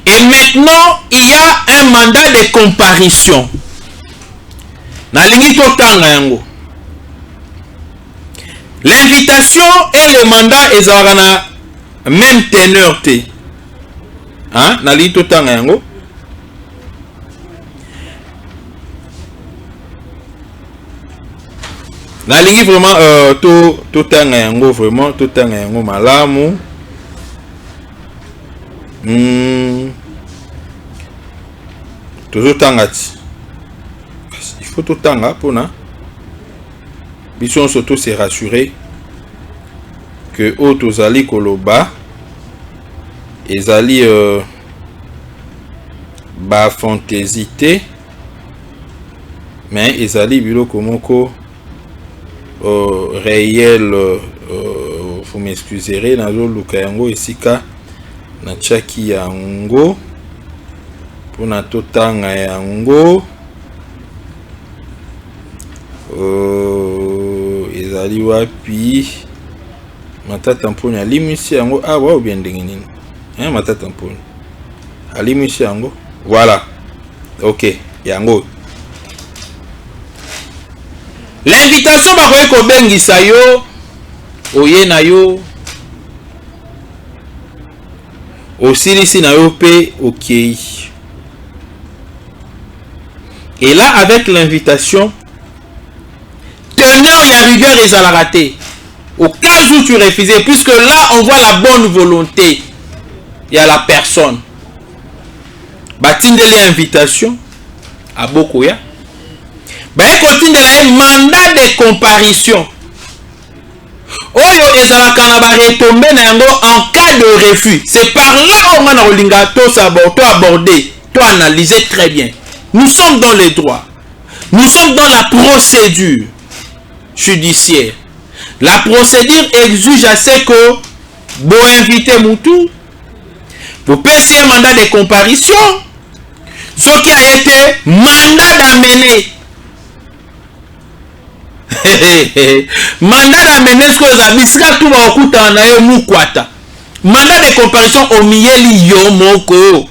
Et maintenant, il y a un mandat de comparution. L'invitation et le mandat est à la même teneur. Hein? Nalingi vraiment tout tanga yango vraiment tout tanga yango malamu. Toujours tangati. Il faut tout tanga pour na. Bison surtout se rassurer que otozali koloba ezali ba fantaisité mais ezali biloko moko réel. Vous m'excuserez nazo luka yango esika na chaki yango pona totanga yango ezali wapi Mata Tamponyo alimisi yango awa ou bien ndenge nini Mata Tamponyo alimisi yango voilà ok yango. L'invitation bakoye kobengisa yo oye na yo osilisi na yo pe okei. Et là avec l'invitation teneur ya rigueur ezalaka te au cas où tu refusais, puisque là on voit la bonne volonté il y a la personne batindeli invitation à Bokoya. Continue un mandat de comparution. Oyo ezalaka na ba retomber na yango en cas de refus. C'est par là on a olinga to aborder, to analyser très bien. Nous sommes dans les droits. Nous sommes dans la procédure judiciaire. La procédure exige à ce que vous invitez Moutou. Vous passez un mandat de comparution. Ce qui a été mandat d'amener. Mandat d'amener ce que vous avez dit, tout va okuta na yo mukwata. mandat de comparution au miyeli yo moko.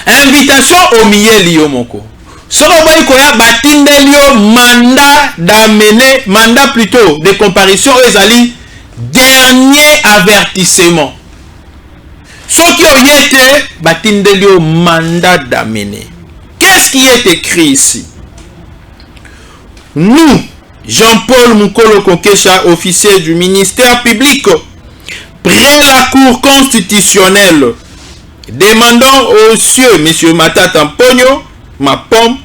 Invitation au miyeli yo moko. Soko boy koya batindeli yo mandat d'amener, mandat plutôt de comparution ezali dernier avertissement. Soki oyete batindeli yo mandat d'amener. Qu'est-ce qui est écrit ici? Nous, Jean-Paul Mukolo Kokesha, officier du ministère public, près la Cour constitutionnelle, demandant au sieur M. Matata Mpogno, ma pomme,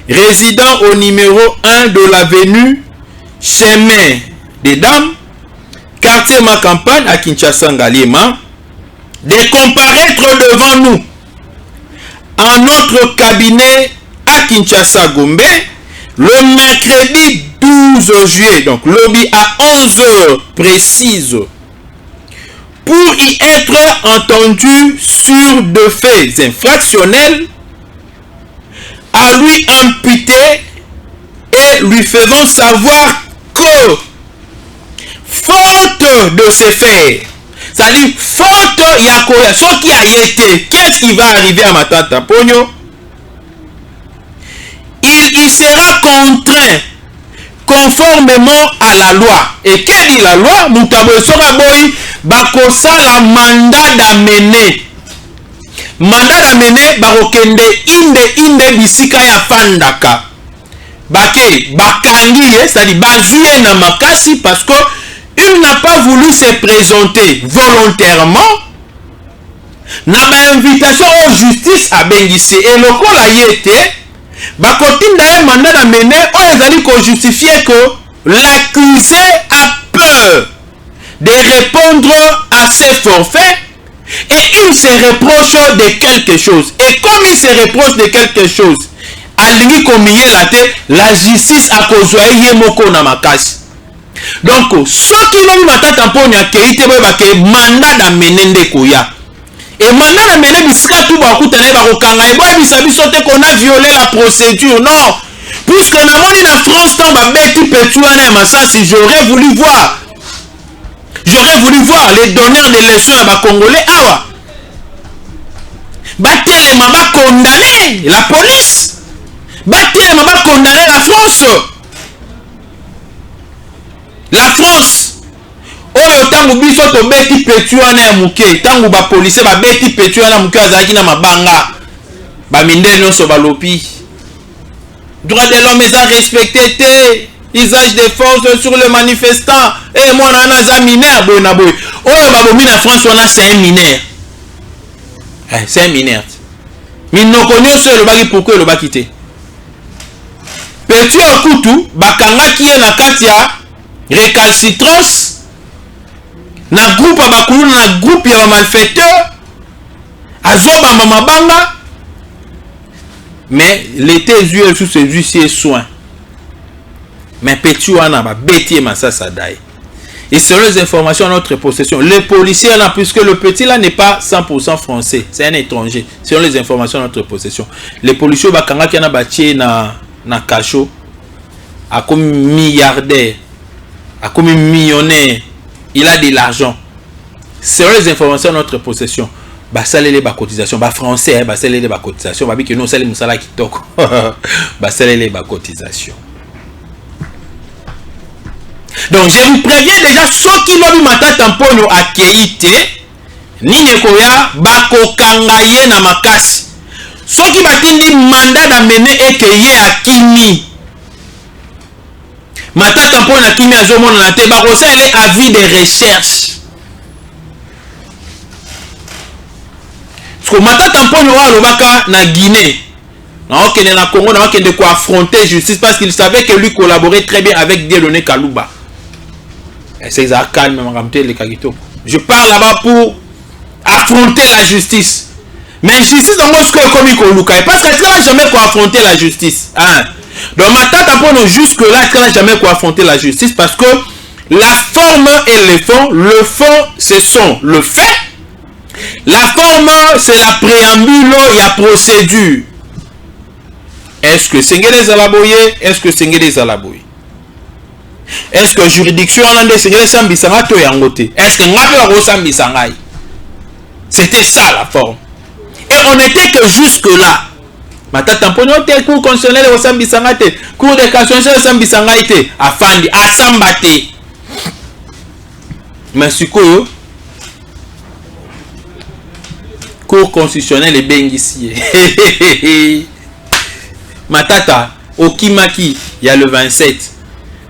résident au numéro 1 de l'avenue Chemin des Dames, quartier Ma Campagne à Kinshasa Ngaliema, de comparaître devant nous en notre cabinet à Kinshasa Gombe le mercredi 12 juillet, donc lobby à 11h précise, pour y être entendu sur deux faits infractionnels à lui imputer et lui faisant savoir que faute de ces faits, c'est-à-dire faute yakoya, ce qui a été, qu'est-ce qui va arriver à Matata Mpogno? Il sera contraint conformément à la loi. Et quelle dit la loi? Moutabo sera boy bakosa la mandat d'amener. Mandat d'amener barokende inde bisika ya fandaka. Bake bakangi, c'est-à-dire bazuye na makasi parce que il n'a pas voulu se présenter volontairement. Na ba invitation aux justice à Bengisi et le col a été bakotinda un mandat d'amener où ils allaient justifier que l'accusé a peur de répondre à ses forfaits et il se reproche de quelque chose. Et comme il se reproche de quelque chose, la justice a causé moko na makasi. Donc, ce qui l'ont Matata Mpogno a kéité mandat d'amener ndekoya. Et mandat d'amener bisika tout bakutana bakokanga et boy bisabiso te qu'on a violé la procédure. Non, puisque na moni na France tant ba beti petuana masasi, j'aurais voulu voir les donneurs de leçons à Congolais awa. Batele mama condamné la police. Batele mama condamné la France. La France. Oyo tangu biso to beti petuana ya muke, tangu ba police ba beti petuana muke azaki na mabanga. Ba mindele nyonso balopi. Droit de l'homme est à respecter te. Usage de force sur le manifestant. Et moi on a un mineur boy na boy. Oyo babomi na France on a c'est un mineur. C'est un mineur. Minoko nyonso le baki pourquoi le baki te. Petu okutu bakangaki ye na kati ya récalcitrance. Na groupe abakulu na groupe ya malfaiteur azoba mabanga mais l'été yeux sous ses yeux soin mais petit wana ba beti masasa dai. Et selon les informations à notre possession, les policiers là, puisque le petit là n'est pas 100% français, c'est un étranger. Selon les informations à notre possession, les policiers bakanga qui na bati na cacho a comme milliardaire, a comme millionnaire. Il a de l'argent. Selon les informations de notre possession, bah ça les cotisations, bah français, bah ça les cotisations, bah que nous ça les musala qui toque, bah ça les cotisations. Donc je vous préviens déjà ceux qui l'ont Matata Mpogno a kéité, ni nekoya bako kangaye na makasi. Ceux qui batindi mandat d'amener et kéye à Kimi. Matata Mpogno na Kimi azomona na te bakosa ele avis de recherche. Parce que Matata Mpogno wa lobaka na Guinée. Na okene na Congo na okende ko affronter justice parce qu'il savait que lui collaborait très bien avec Dieudonné Kalouba. C'est ça calme les kagito. Je parle là-bas pour affronter la justice. Mais justice dans moi ce que comme Ikoluka parce que tu n'as jamais quoi affronter la justice. Hein? Donc Matata Mpogno jusque là tu n'as jamais quoi affronter la justice parce que la forme et le fond ce sont le fait. La forme c'est la préambule, il y a procédure. Est-ce que Sengele Zalaboye? Est-ce que Sengele Zalaboye? Est-ce que juridiction en Inde c'est sambisanga to yangote? Est-ce que ngape wa sambisanga? C'était ça la forme. Et on n'était que jusque là. Matata mpono te cour constitutionnel wa sambisanga te, cour de cassation sambisanga te, afandi asambate. Mais sikoyo cour constitutionnel et bengisi. Matata okimaki il y a le 27.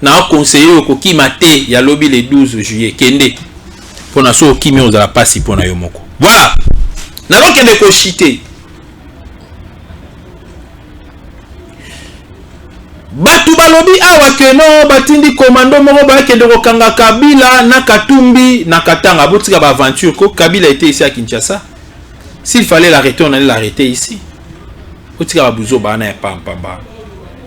Na conseiller okimate il y a lobby le 12 juillet kende. Pona so okimi ozala pasi pona yo moko. Voilà. Na lokende ko chité. Batu balobi awa ke no batindi commando moko ba kende ko kanga Kabila na Katumbi na Katanga botika ba aventure ko Kabila était ici à Kinshasa. S'il fallait l'arrêter, on allait l'arrêter ici. Botika ba buzo ba na pam ba.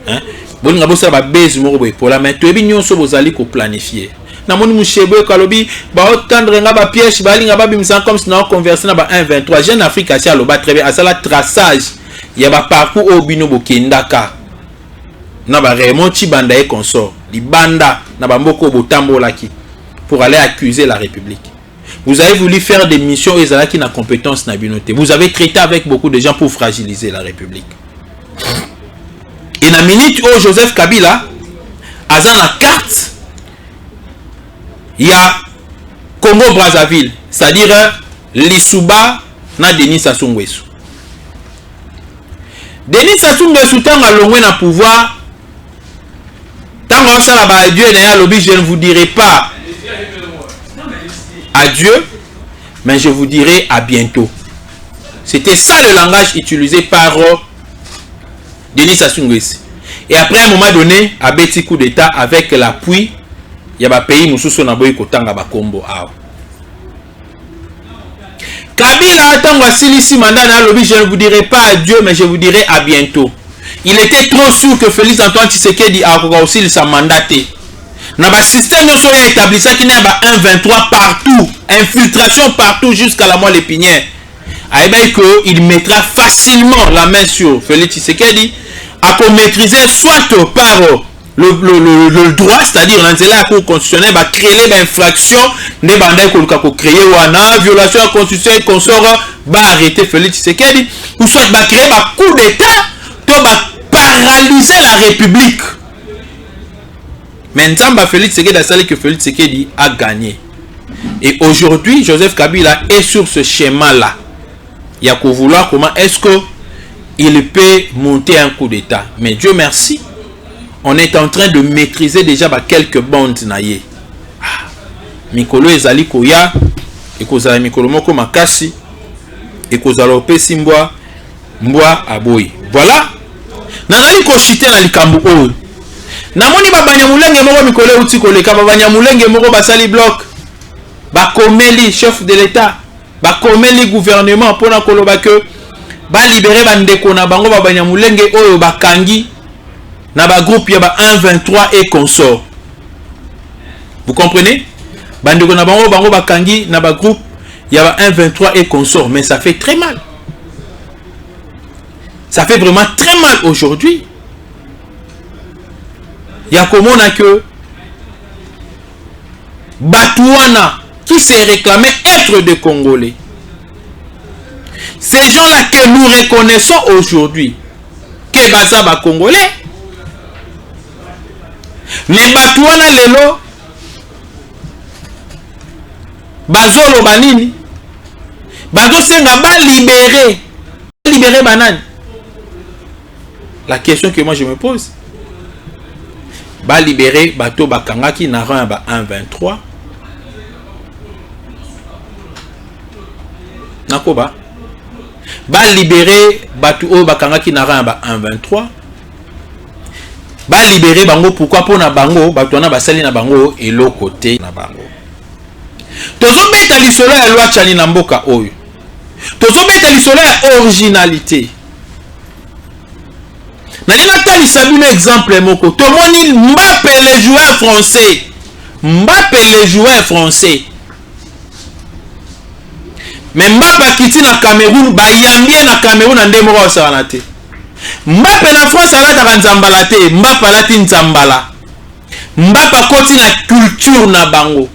Hein? Bon nga bosa ba base moko boy pour la mais to ebi nyonso bozali ko planifier. Na moni mushebe ko lobi ba otendre nga ba piège ba linga ba bimisa comme si na converser na ba 123 Jeune Afrique asi aloba très bien asala traçage. Ya ba parcours au bino bokendaka. Na ba Raymond Chibanda et consort, li banda na ba mboko botambolaki pour aller accuser la République. Vous avez voulu faire des missions et qui n'a compétence na binoté. Vous avez traité avec beaucoup de gens pour fragiliser la République. Et na minute où Joseph Kabila a la carte, il y a Congo Brazzaville, c'est-à-dire Lissouba na Denis Sassou Nguesso. Denis Sassou Nguesso tanga longwe na pouvoir. Tant ça là-bas, adieu, je ne vous dirai pas adieu, mais je vous dirai à bientôt. C'était ça le langage utilisé par Denis Sassou Nguesso. Et après un moment donné, à petit coup d'état avec l'appui, il y a un pays Moussousso Naboy Kotanga Bakombo. Kabila attend ici mandat dans lobby, je ne vous dirai pas adieu, mais je vous dirai à bientôt. Il était trop sûr que Félix Antoine Tshisekedi a aussi sa mandaté. Dans le système de établissement qui n'est pas 1-23 partout, infiltration partout jusqu'à la moelle épinière. Il mettra facilement la main sur Félix Tshisekedi à maîtriser soit par le droit, c'est-à-dire la Cour constitutionnelle va créer l'infraction, les bandits qui créer ou violation de la constitution et consort va arrêter Félix Tshisekedi, ou soit va créer un coup d'état, va paralyser la République. Maintenant, Félix Tshisekedi a sali que Félix Tshisekedi a gagné. Et aujourd'hui, Joseph Kabila est sur ce schéma-là. Il y a qu'à vouloir comment est-ce qu'il peut monter un coup d'état. Mais Dieu merci, on est en train de maîtriser déjà quelques bandes naïe. Mikolo ezali koya, et kozala mikolo moko makasi, et kozala opesi mbwa aboyi. Voilà. Nazali ko chiter na likambo oyo. Namoni babanyamulenge moko mikolo uti koleka babanyamulenge moko basali bloc. Bakomeli chef de l'État, bakomeli gouvernement pona koloba que ba libérer bandeko na bango babanyamulenge oyo bakangi na ba groupe ya ba 1-23 et consort. Vous comprenez? Bandeko na bango bakangi na ba groupe ya ba 1-23 et consort, mais ça fait très mal. Ça fait vraiment très mal aujourd'hui. Il y a comment on a que Batouana qui s'est réclamé être des Congolais. Ces gens-là que nous reconnaissons aujourd'hui, que Bazaba Congolais, les Batouana Lelo, Bazolo Banini, Bazo Senga ba libérer Banane. La question que moi je me pose, ba libérer bateau bakanga qui n'a rien ba 1-23. Nakoba. Ba libérer bateau bakanga qui n'a rien ba 1-23. Ba libérer bango pourquoi pour na bango bateau na basali na bango et l'autre côté na bango. Tozo beta lisolo ya loi chani na mboka oyo. Tozo beta lisolo ya originalité. Nalinga tali sabi un exemple moko. Tomoni Mbappé les joueurs français. Mbappé les joueurs français. Mais Mbappé kiti na Cameroun ba yambie na Cameroun ande moko osana te. Mbappé na France ala ta nzambala te, Mbappé ala ti nzambala. Mbappé continue la culture na bango.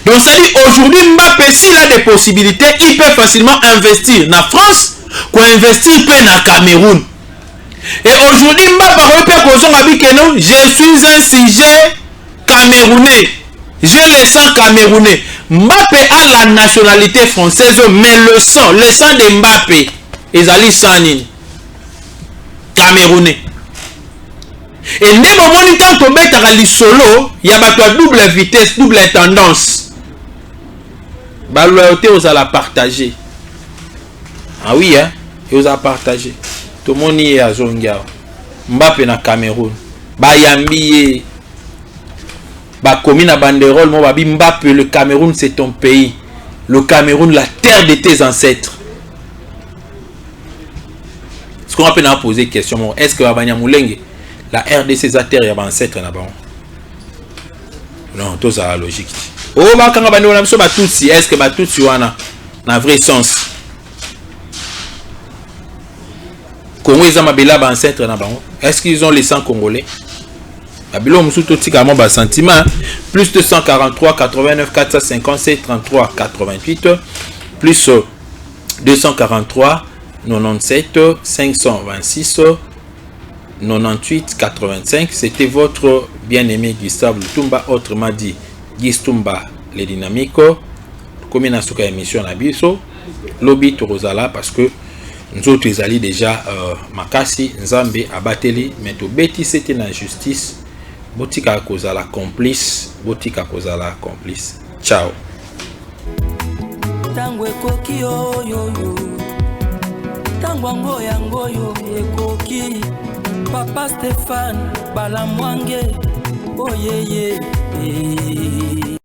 Donc ça dit aujourd'hui Mbappé s'il a des possibilités, il peut facilement investir na France, quoi investir peut na Cameroun. Et aujourd'hui Mbappé peut je suis un sujet camerounais. J'ai le sang camerounais. Mbappé a la nationalité française, mais le sang de Mbappé est allé sans camerounais. Et dès le moment où tu as solo, il y a double vitesse, double tendance. La loyauté, vous allez la partager. Ah oui, hein? Vous allez partager. Tout le monde est à Zonga. Mbappé na Cameroun. Bayambi. Bakomi na banderole. Mbappé, le Cameroun, c'est ton pays. Le Cameroun, la terre de tes ancêtres. Ce qu'on peut poser question, est-ce que Babanya Moulenge, la RDC, c'est la terre de tes ancêtres là-bas? Non, tout ça la logique. Oh, est-ce que Batutsi wana na vrai sens? Congo ils ont mabela ba ancêtre na bango. Est-ce qu'ils ont les sang congolais? Babilo musuto tika mo ba sentiment plus 243 89 457 33 88 plus 243 97 526 98 85. C'était votre bien-aimé Gustave Lutumba, autrement dit Gistumba les dynamiques. Comme il a une émission à Biso, lobby Torozala parce que nous autres les alliés déjà Makasi, Nzambe, Abateli, mais tout bêtis c'était la justice. Botika Kozala complice, Botika Kozala complice. Ciao. Tango ekoki yo yo yo. Tango yango yo ekoki. Papa Stéphane Balamwange. Oh yeah yeah.